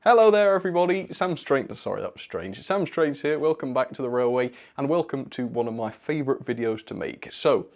Hello there everybody, Sam Strange, sorry that was strange, Sam Strange here, welcome back to the railway and welcome to one of my favourite videos to make. So,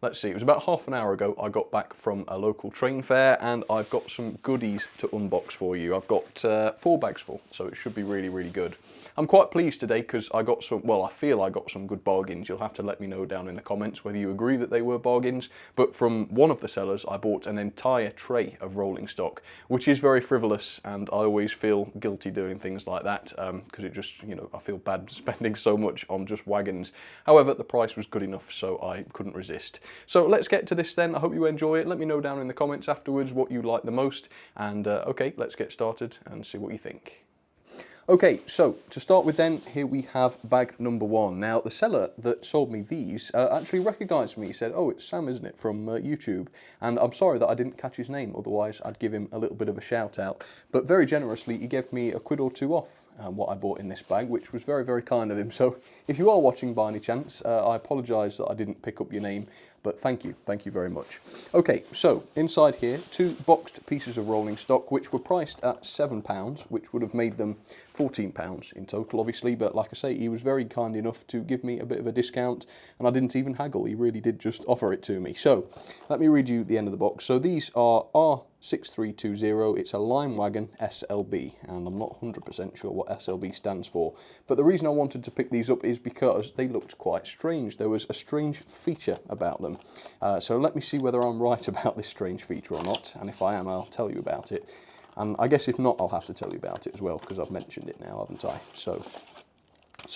let's see, it was about half an hour ago I got back from a local train fair and I've got some goodies to unbox for you. I've got 4 bags full, so it should be really good. I'm quite pleased today because I got some, well I feel I got some good bargains. You'll have to let me know down in the comments whether you agree that they were bargains, but from one of the sellers I bought an entire tray of rolling stock, which is very frivolous and I always feel guilty doing things like that because it just, you know, I feel bad spending so much on just wagons. However, the price was good enough so I couldn't resist. So let's get to this then. I hope you enjoy it. Let me know down in the comments afterwards what you like the most and okay, let's get started and see what you think. Okay, so to start with then, here we have bag number 1. Now, the seller that sold me these actually recognised me. He said, oh, it's Sam, isn't it, from YouTube? And I'm sorry that I didn't catch his name, otherwise I'd give him a little bit of a shout out. But very generously, he gave me a quid or 2 off what I bought in this bag, which was very kind of him. So if you are watching by any chance, I apologise that I didn't pick up your name, but thank you very much. Okay, so inside here, 2 boxed pieces of rolling stock, which were priced at £7, which would have made them £14 in total, obviously, but like I say, he was very kind enough to give me a bit of a discount, and I didn't even haggle, he really did just offer it to me. So, let me read you the end of the box. So these are R6320, it's a Lime Wagon SLB, and I'm not 100% sure what SLB stands for, but the reason I wanted to pick these up is because they looked quite strange. There was a strange feature about them. So let me see whether I'm right about this strange feature or not, and if I am, I'll tell you about it. And I guess if not, I'll have to tell you about it as well, because I've mentioned it now, haven't I? So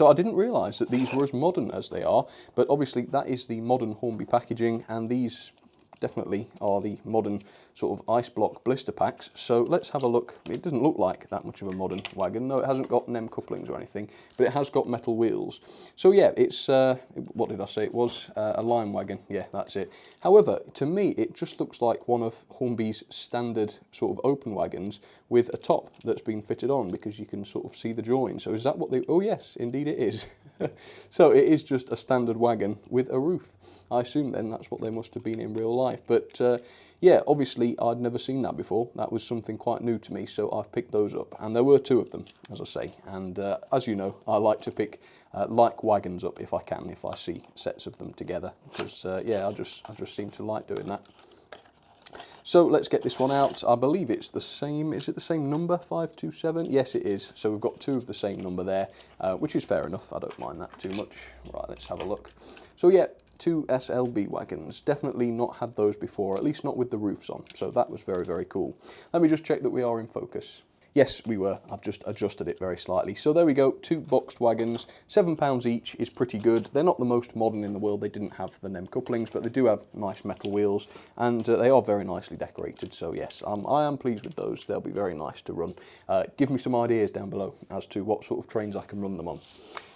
I didn't realise that these were as modern as they are, but obviously that is the modern Hornby packaging, and these definitely are the modern sort of ice block blister packs. So let's have a look. It doesn't look like that much of a modern wagon. No, it hasn't got NEM couplings or anything, but it has got metal wheels. So yeah, it's, what did I say it was? A Lime Wagon, yeah, that's it. However, to me, it just looks like one of Hornby's standard sort of open wagons with a top that's been fitted on, because you can sort of see the join. So is that what they, oh yes, indeed it is. So it is just a standard wagon with a roof. I assume then that's what they must have been in real life. But yeah, obviously I'd never seen that before. That was something quite new to me, so I've picked those up. And there were 2 of them, as I say. And as you know, I like to pick like wagons up if I can, if I see sets of them together. Because yeah, I just seem to like doing that. So let's get this one out. I believe it's the same, is it the same number, 527? Yes, it is. So we've got 2 of the same number there, which is fair enough. I don't mind that too much. Right, let's have a look. So yeah, 2 SLB wagons. Definitely not had those before, at least not with the roofs on. So that was very cool. Let me just check that we are in focus. Yes, we were. I've just adjusted it very slightly. So there we go, 2 boxed wagons, £7 each is pretty good. They're not the most modern in the world. They didn't have the NEM couplings, but they do have nice metal wheels, and they are very nicely decorated. So yes, I am pleased with those. They'll be very nice to run. Give me some ideas down below as to what sort of trains I can run them on.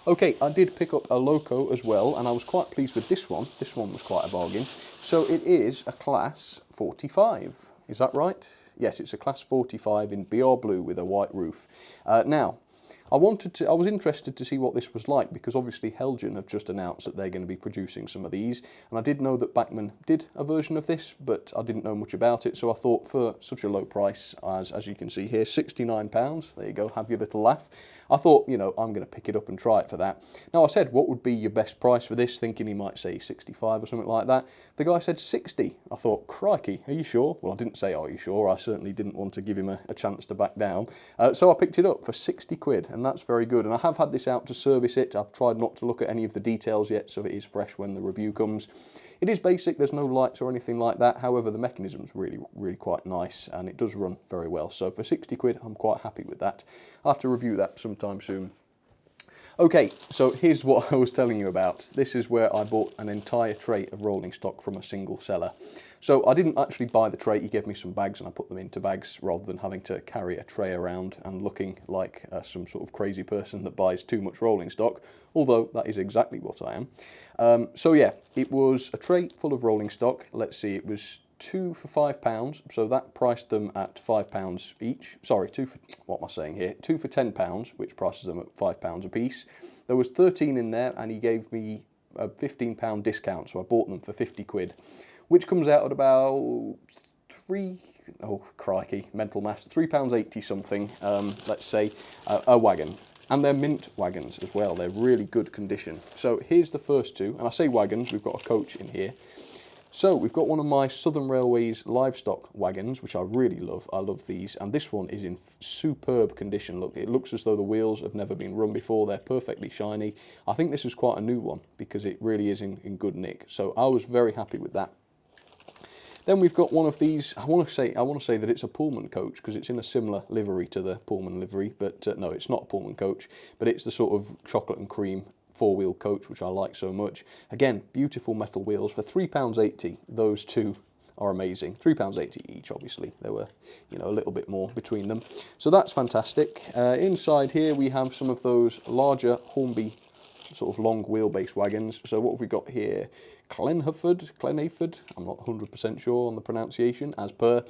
Okay, I did pick up a loco as well, and I was quite pleased with this one. This one was quite a bargain. So it is a class 45. Is that right? Yes, it's a class 45 in BR blue with a white roof. Now, I was interested to see what this was like, because obviously Helgen have just announced that they're going to be producing some of these, and I did know that Bachmann did a version of this, but I didn't know much about it, so I thought for such a low price, as you can see here, £69, there you go, have your little laugh. I thought, you know, I'm going to pick it up and try it for that. Now I said, what would be your best price for this, thinking he might say 65 or something like that. The guy said 60. I thought, crikey, are you sure? Well, I didn't say, are you sure? I certainly didn't want to give him a chance to back down. So I picked it up for 60 quid, and that's very good. And I have had this out to service it. I've tried not to look at any of the details yet, so it is fresh when the review comes. It is basic, there's no lights or anything like that. However, the mechanism's really quite nice, and it does run very well. So for 60 quid, I'm quite happy with that. I'll have to review that sometime soon. Okay, so here's what I was telling you about. This is where I bought an entire tray of rolling stock from a single seller. So I didn't actually buy the tray, he gave me some bags and I put them into bags rather than having to carry a tray around and looking like some sort of crazy person that buys too much rolling stock, although that is exactly what I am. So yeah, it was a tray full of rolling stock. Let's see, it was 2 for £5, so that priced them at £5 each. Sorry, 2 for, what am I saying here? 2 for £10, which prices them at £5 a piece. There was 13 in there, and he gave me a £15 discount, so I bought them for 50 quid, which comes out at about oh crikey, mental mass, £3.80 something, let's say, a wagon. And they're mint wagons as well. They're really good condition. So here's the first two, and I say wagons, we've got a coach in here. So we've got one of my Southern Railways Livestock wagons, which I really love. I love these, and this one is in superb condition. Look, it looks as though the wheels have never been run before. They're perfectly shiny. I think this is quite a new one because it really is in good nick. So I was very happy with that. Then we've got one of these. I want to say that it's a Pullman coach because it's in a similar livery to the Pullman livery, but no, it's not a Pullman coach. But it's the sort of chocolate and cream four-wheel coach which I like so much. Again, beautiful metal wheels for £3.80. Those two are amazing. £3.80 each, obviously. There were, you know, a little bit more between them. So that's fantastic. Inside here we have some of those larger Hornby sort of long wheelbase wagons. So what have we got here? Clenaford, I'm not 100% sure on the pronunciation, as per.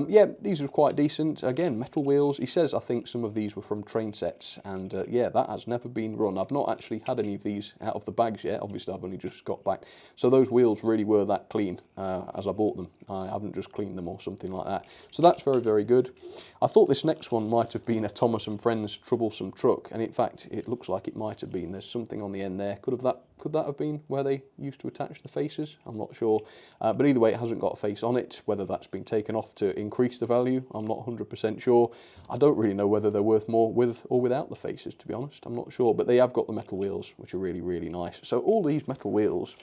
Yeah, these are quite decent. Again, metal wheels. He says, I think some of these were from train sets, and yeah, that has never been run. I've not actually had any of these out of the bags yet. Obviously, I've only just got back. So those wheels really were that clean as I bought them. I haven't just cleaned them or something like that. So that's very, very good. I thought this next one might have been a Thomas and Friends Troublesome truck, and in fact, it looks like it might have been. There's something on the end there. Could that have been where they used to attach the faces? I'm not sure. But either way, it hasn't got a face on it. Whether that's been taken off to increase the value, I'm not 100% sure. I don't really know whether they're worth more with or without the faces, to be honest. I'm not sure. But they have got the metal wheels, which are really, really nice. So all these metal wheels,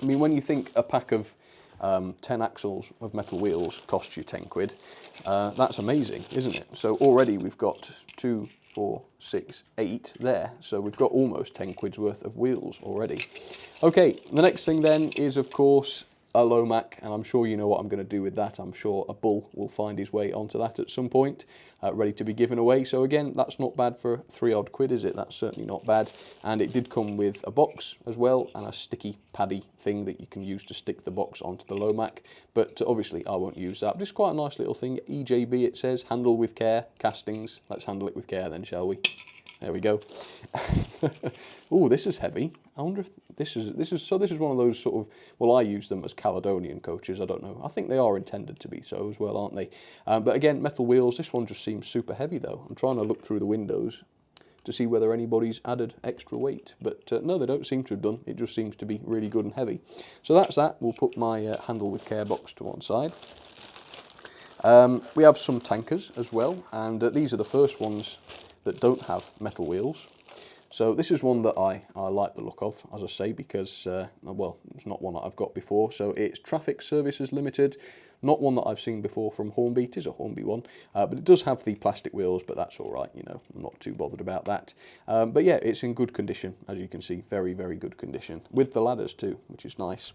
I mean, when you think a pack of 10 axles of metal wheels costs you 10 quid, that's amazing, isn't it? So already we've got 2, 4, 6, 8 there. So we've got almost 10 quid's worth of wheels already. Okay, the next thing then is, of course, a Lomac, and I'm sure you know what I'm going to do with that. I'm sure a bull will find his way onto that at some point, ready to be given away. So again, that's not bad for 3 odd quid, is it? That's certainly not bad. And it did come with a box as well, and a sticky paddy thing that you can use to stick the box onto the Lomac. But obviously I won't use that. But it's quite a nice little thing. EJB it says, handle with care, castings. Let's handle it with care then, shall we? There we go. Oh, this is heavy. I wonder if this is one of those sort of, well, I use them as Caledonian coaches. I don't know. I think they are intended to be so as well, aren't they? But again, metal wheels. This one just seems super heavy though. I'm trying to look through the windows to see whether anybody's added extra weight, but no, they don't seem to have done. It just seems to be really good and heavy. So that's that. We'll put my handle with care box to one side. We have some tankers as well, and these are the first ones that don't have metal wheels. So this is one that I like the look of, as I say, because, well, it's not one that I've got before. So it's Traffic Services Limited, not one that I've seen before from Hornby. It is a Hornby one, but it does have the plastic wheels, but that's all right, you know, I'm not too bothered about that. But yeah, it's in good condition, as you can see, very, very good condition, with the ladders too, which is nice.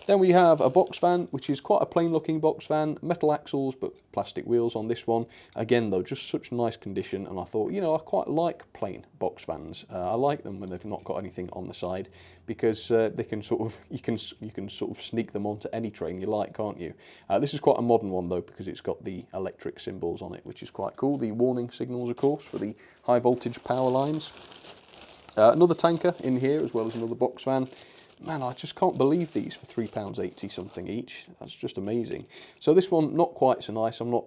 Then we have a box van, which is quite a plain looking box van, metal axles but plastic wheels on this one. Again though, just such nice condition, and I thought, you know, I quite like plain box vans. I like them when they've not got anything on the side, because they can sort of, you can sort of sneak them onto any train you like, can't you? This is quite a modern one though, because it's got the electric symbols on it, which is quite cool. The warning signals, of course, for the high voltage power lines. Another tanker in here, as well as another box van. Man, I just can't believe these for £3.80 something each. That's just amazing. So this one, not quite so nice. I'm not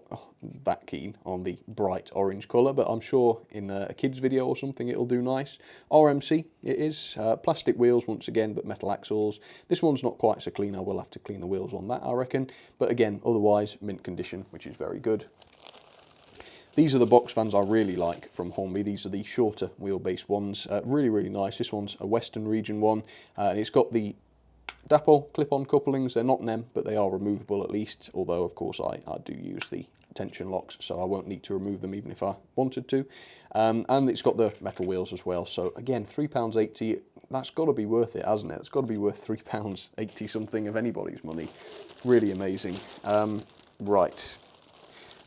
that keen on the bright orange colour, but I'm sure in a kid's video or something it'll do nice. RMC it is. Plastic wheels once again, but metal axles. This one's not quite so clean. I will have to clean the wheels on that, I reckon. But again, otherwise, mint condition, which is very good. These are the box vans I really like from Hornby. These are the shorter wheelbase ones. Really, really nice. This one's a Western region one, and it's got the Dapol clip-on couplings. They're not NEM, but they are removable at least, although, of course, I do use the tension locks, so I won't need to remove them even if I wanted to. And it's got the metal wheels as well. So, again, £3.80, that's got to be worth it, hasn't it? It's got to be worth £3.80 something of anybody's money. Really amazing. Right.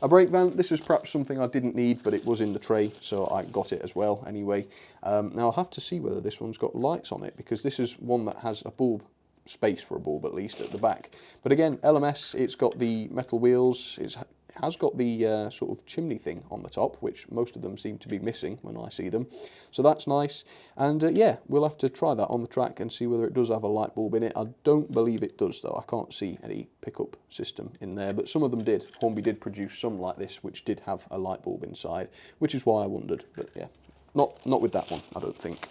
A brake van, this is perhaps something I didn't need, but it was in the tray, so I got it as well anyway. Now I'll have to see whether this one's got lights on it, because this is one that has a bulb, space for a bulb at least, at the back. But again, LMS, it's got the metal wheels, it has got the sort of chimney thing on the top, which most of them seem to be missing when I see them. So that's nice. And yeah, we'll have to try that on the track and see whether it does have a light bulb in it. I don't believe it does though. I can't see any pickup system in there, but some of them did. Hornby did produce some like this, which did have a light bulb inside, which is why I wondered. But yeah, not with that one, I don't think.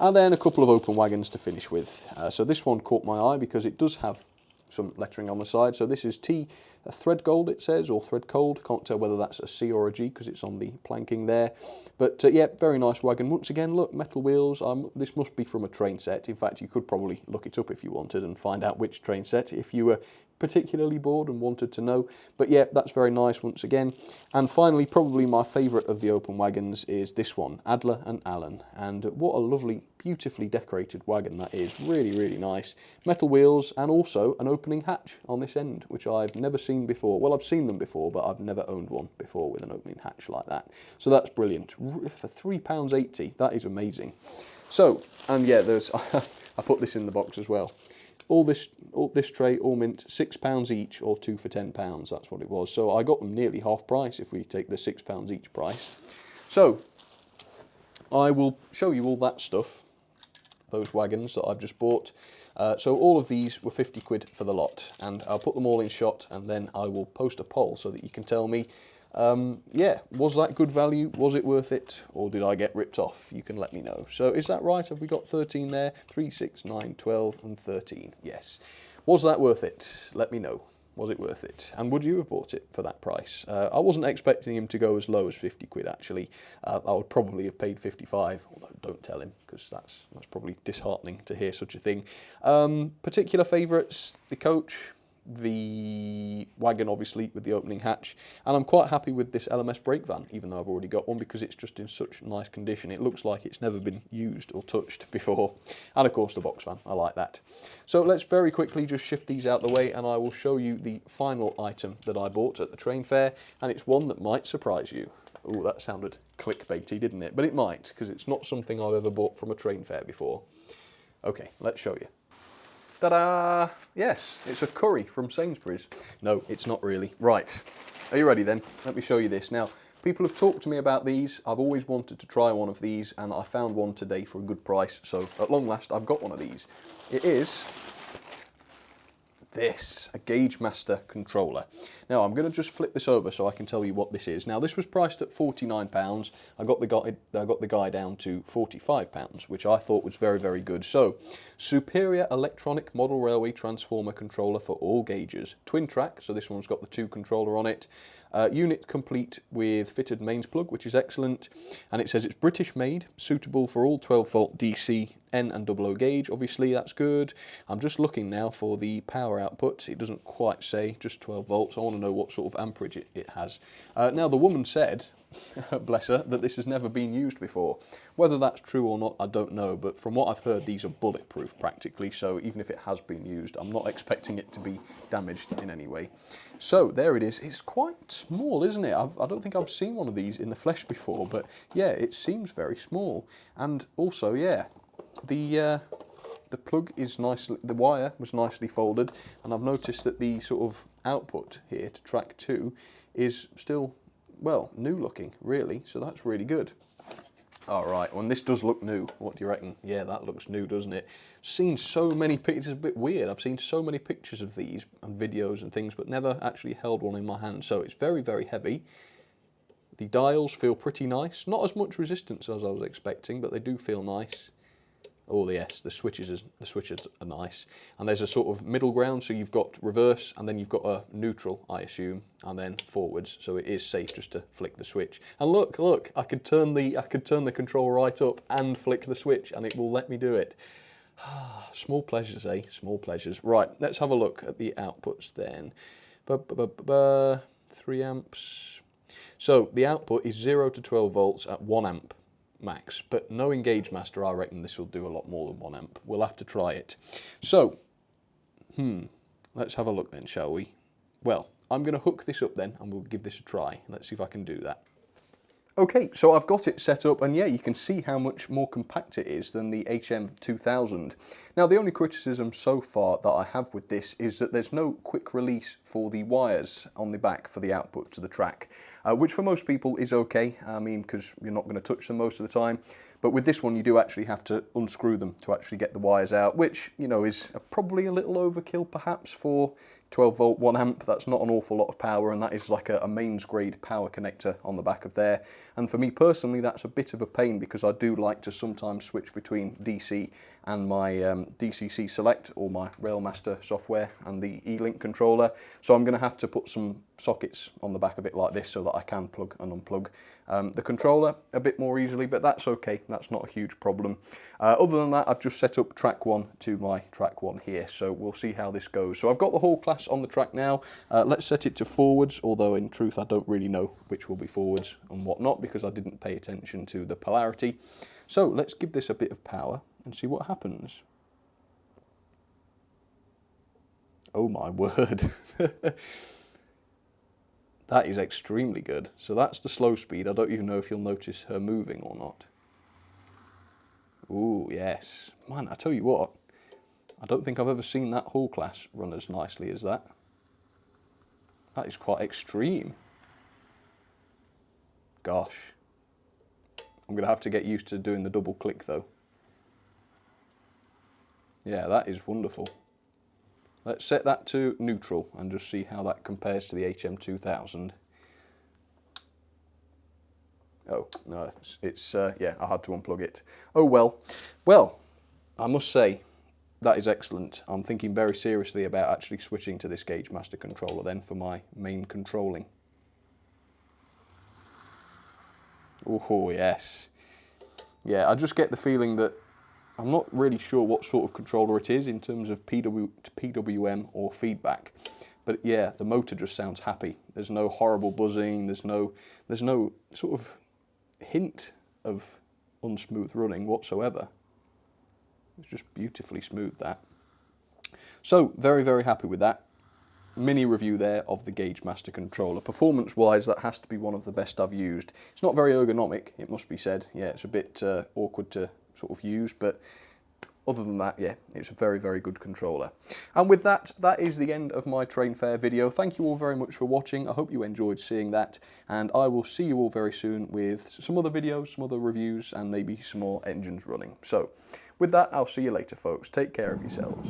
And then a couple of open wagons to finish with. So this one caught my eye because it does have some lettering on the side. So this is thread gold, it says, or thread cold. Can't tell whether that's a C or a G because it's on the planking there. But yeah, very nice wagon. Once again, look, metal wheels. This must be from a train set. In fact, you could probably look it up if you wanted and find out which train set if you were particularly bored and wanted to know. But yeah, that's very nice once again. And finally, probably my favourite of the open wagons is this one, Adler and Allen. And what a lovely, beautifully decorated wagon that is. Really, really nice. Metal wheels and also an opening hatch on this end, which I've never seen before. Well, I've seen them before, but I've never owned one before with an opening hatch like that. So that's brilliant. For £3.80, that is amazing. So, and yeah, there's I put this in the box as well. All this tray, all mint, £6 each, or 2 for £10. That's what it was. So I got them nearly half price if we take the £6 each price. So I will show you all that stuff, those wagons that I've just bought. So all of these were 50 quid for the lot, and I'll put them all in shot, and then I will post a poll so that you can tell me, yeah, was that good value? Was it worth it? Or did I get ripped off? You can let me know. So is that right? Have we got 13 there? 3, 6, 9, 12 and 13. Yes. Was that worth it? Let me know. Was it worth it? And would you have bought it for that price? I wasn't expecting him to go as low as 50 quid actually. I would probably have paid 55, although don't tell him because that's probably disheartening to hear such a thing. Particular favourites, the coach, the wagon obviously with the opening hatch, and I'm quite happy with this LMS brake van, even though I've already got one, because it's just in such nice condition. It looks like it's never been used or touched before. And of course the box van, I like that. So let's very quickly just shift these out the way and I will show you the final item that I bought at the train fair, and it's one that might surprise you. Oh, that sounded clickbaity, didn't it? But it might, because it's not something I've ever bought from a train fair before. Okay, let's show you. Ta-da! Yes, it's a curry from Sainsbury's. No, it's not really. Right, are you ready then? Let me show you this. Now, people have talked to me about these. I've always wanted to try one of these, and I found one today for a good price. So at long last, I've got one of these. It is this, a Gauge Master controller. Now I'm going to just flip this over so I can tell you what this is. Now this was priced at £49. I got the guy down to £45, which I thought was very, very good. So, superior electronic model railway transformer controller for all gauges. Twin track, so this one's got the 2 controller on it. Unit complete with fitted mains plug, which is excellent, and it says it's British made, suitable for all 12 volt DC, N and 00 gauge. Obviously that's good. I'm just looking now for the power output. It doesn't quite say, just 12 volts. I want to know what sort of amperage it has. Now the woman said, bless her, that this has never been used before. Whether that's true or not, I don't know, but from what I've heard, these are bulletproof practically, so even if it has been used, I'm not expecting it to be damaged in any way. So there it is. It's quite small, isn't it? I don't think I've seen one of these in the flesh before, but yeah, it seems very small. And also, yeah, the plug is nicely, the wire was nicely folded, and I've noticed that the sort of output here to track 2 is still, well, new looking, really, so that's really good. All right, well, this does look new. What do you reckon? Yeah, that looks new, doesn't it? Seen so many pictures, it's a bit weird. I've seen so many pictures of these and videos and things, but never actually held one in my hand. So it's very, very heavy. The dials feel pretty nice. Not as much resistance as I was expecting, but they do feel nice. Oh yes, the switches are nice. And there's a sort of middle ground, so you've got reverse, and then you've got a neutral, I assume, and then forwards. So it is safe just to flick the switch. And look, I could turn the control right up and flick the switch, and it will let me do it. Small pleasures, eh? Small pleasures. Right, let's have a look at the outputs then. 3 amps. So the output is 0 to 12 volts at 1 amp. Max, but knowing Gauge Master, I reckon this will do a lot more than 1 amp. We'll have to try it. So, let's have a look then, shall we? Well, I'm going to hook this up then, and we'll give this a try. Let's see if I can do that. Okay, so I've got it set up, and yeah, you can see how much more compact it is than the HM2000. Now, the only criticism so far that I have with this is that there's no quick release for the wires on the back for the output to the track, which for most people is okay, I mean, because you're not going to touch them most of the time. But with this one, you do actually have to unscrew them to actually get the wires out, which, you know, is probably a little overkill perhaps for 12 volt 1 amp. That's not an awful lot of power, and that is like a mains grade power connector on the back of there. And for me personally, that's a bit of a pain because I do like to sometimes switch between DC and my DCC Select or my Railmaster software and the E-Link controller. So I'm going to have to put some sockets on the back of it like this so that I can plug and unplug the controller a bit more easily, but that's okay, that's not a huge problem. Other than that, I've just set up track 1 to my track 1 here, so we'll see how this goes. So I've got the whole class on the track now. Let's set it to forwards, although in truth I don't really know which will be forwards and what not because I didn't pay attention to the polarity. So let's give this a bit of power and see what happens. Oh my word. That is extremely good. So that's the slow speed. I don't even know if you'll notice her moving or not. Ooh, yes. Man, I tell you what, I don't think I've ever seen that whole class run as nicely as that. That is quite extreme. Gosh. I'm going to have to get used to doing the double click though. Yeah, that is wonderful. Let's set that to neutral and just see how that compares to the HM2000. Oh, no, it's yeah, I had to unplug it. Oh well. Well, I must say, that is excellent. I'm thinking very seriously about actually switching to this Gauge Master controller then for my main controlling. Oh, yes. Yeah, I just get the feeling that I'm not really sure what sort of controller it is in terms of PWM or feedback, but yeah, the motor just sounds happy. There's no horrible buzzing, there's no sort of hint of unsmooth running whatsoever. It's just beautifully smooth, that. So, very, very happy with that. Mini review there of the Gauge Master controller. Performance-wise, that has to be one of the best I've used. It's not very ergonomic, it must be said. Yeah, it's a bit awkward to sort of use, but other than that, yeah, it's a very, very good controller. And with that, that is the end of my train fair video. Thank you all very much for watching. I hope you enjoyed seeing that, and I will see you all very soon with some other videos, some other reviews, and maybe some more engines running. So, with that, I'll see you later, folks. Take care of yourselves.